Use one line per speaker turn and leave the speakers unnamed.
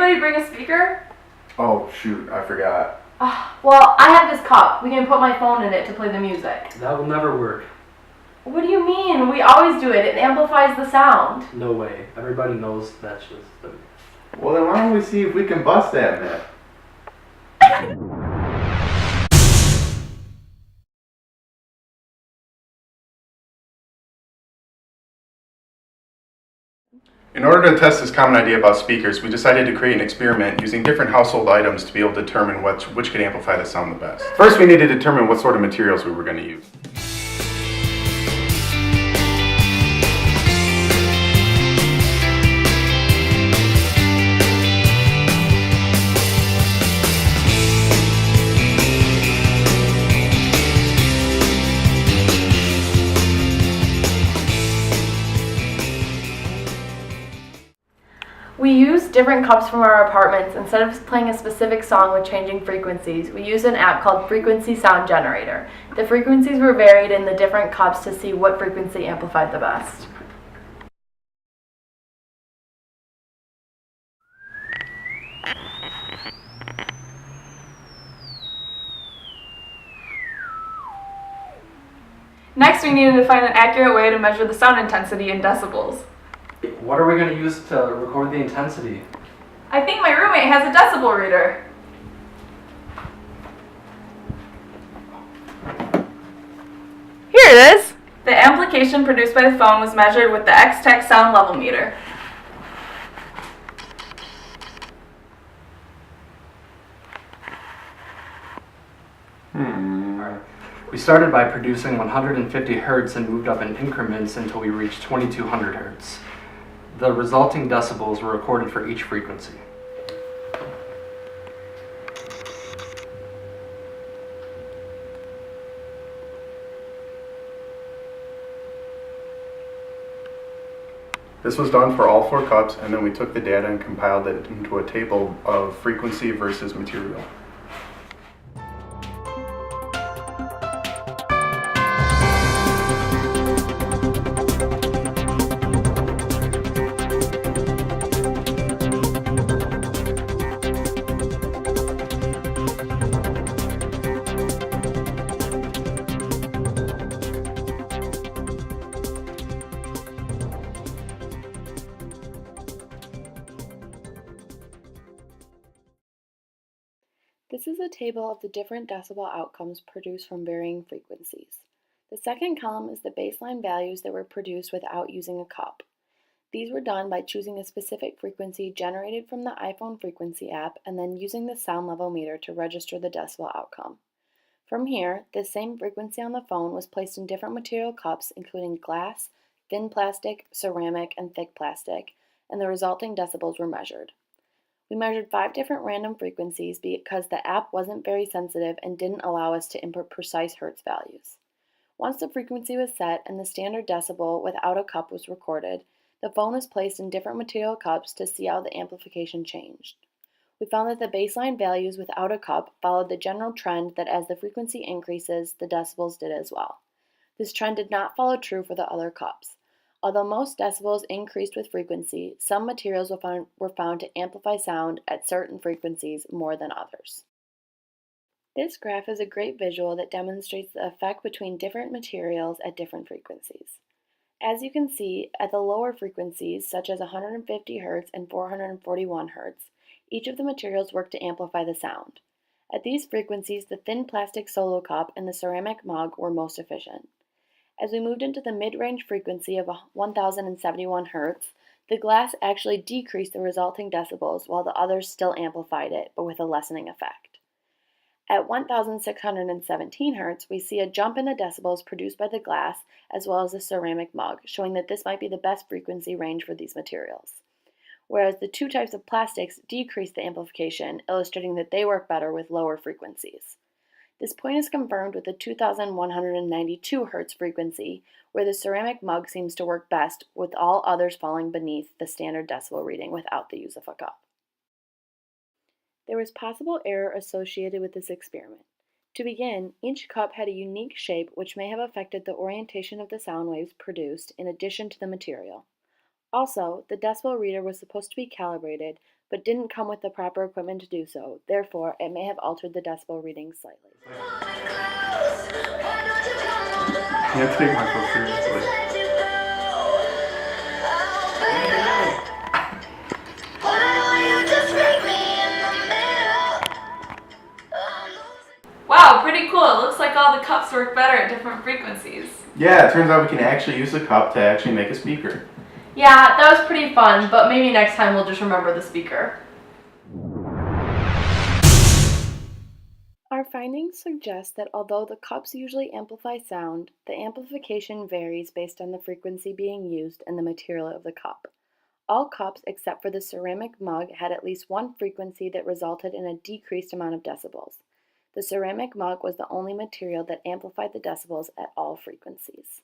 anybody bring a speaker?
Oh, shoot, I forgot.
Well, I have this cup. We can put my phone in it to play the music.
That will never work.
What do you mean? We always do it. It amplifies the sound.
No way. Everybody knows that's just the...
Well, then why don't we see if we can bust that myth? In order to test this common idea about speakers, we decided to create an experiment using different household items to be able to determine which could amplify the sound the best. First, we need to determine what sort of materials we were going to use.
We use different cups from our apartments. Instead of playing a specific song with changing frequencies, we use an app called Frequency Sound Generator. The frequencies were varied in the different cups to see what frequency amplified the best.
Next, we needed to find an accurate way to measure the sound intensity in decibels.
What are we going to use to record the intensity?
I think my roommate has a decibel reader. Here it is! The amplification produced by the phone was measured with the X-Tech sound level meter.
We started by producing 150 Hz and moved up in increments until we reached 2200 Hz. The resulting decibels were recorded for each frequency.
This was done for all 4 cups, and then we took the data and compiled it into a table of frequency versus material.
This is a table of the different decibel outcomes produced from varying frequencies. The second column is the baseline values that were produced without using a cup. These were done by choosing a specific frequency generated from the iPhone frequency app and then using the sound level meter to register the decibel outcome. From here, the same frequency on the phone was placed in different material cups including glass, thin plastic, ceramic, and thick plastic, and the resulting decibels were measured. We measured 5 different random frequencies because the app wasn't very sensitive and didn't allow us to input precise Hertz values. Once the frequency was set and the standard decibel without a cup was recorded, the phone was placed in different material cups to see how the amplification changed. We found that the baseline values without a cup followed the general trend that as the frequency increases, the decibels did as well. This trend did not follow true for the other cups. Although most decibels increased with frequency, some materials were found to amplify sound at certain frequencies more than others. This graph is a great visual that demonstrates the effect between different materials at different frequencies. As you can see, at the lower frequencies, such as 150 Hz and 441 Hz, each of the materials work to amplify the sound. At these frequencies, the thin plastic solo cup and the ceramic mug were most efficient. As we moved into the mid-range frequency of 1071 Hz, the glass actually decreased the resulting decibels while the others still amplified it, but with a lessening effect. At 1617 Hz, we see a jump in the decibels produced by the glass as well as the ceramic mug, showing that this might be the best frequency range for these materials. Whereas the 2 types of plastics decrease the amplification, illustrating that they work better with lower frequencies. This point is confirmed with the 2192 Hz frequency, where the ceramic mug seems to work best, with all others falling beneath the standard decibel reading without the use of a cup. There was possible error associated with this experiment. To begin, each cup had a unique shape which may have affected the orientation of the sound waves produced in addition to the material. Also, the decibel reader was supposed to be calibrated, but didn't come with the proper equipment to do so. Therefore, it may have altered the decibel reading slightly.
Can't take myself seriously.
Wow, pretty cool. It looks like all the cups work better at different frequencies.
Yeah, it turns out we can actually use the cup to actually make a speaker.
Yeah, that was pretty fun, but maybe next time we'll just remember the speaker.
Our findings suggest that although the cups usually amplify sound, the amplification varies based on the frequency being used and the material of the cup. All cups except for the ceramic mug had at least one frequency that resulted in a decreased amount of decibels. The ceramic mug was the only material that amplified the decibels at all frequencies.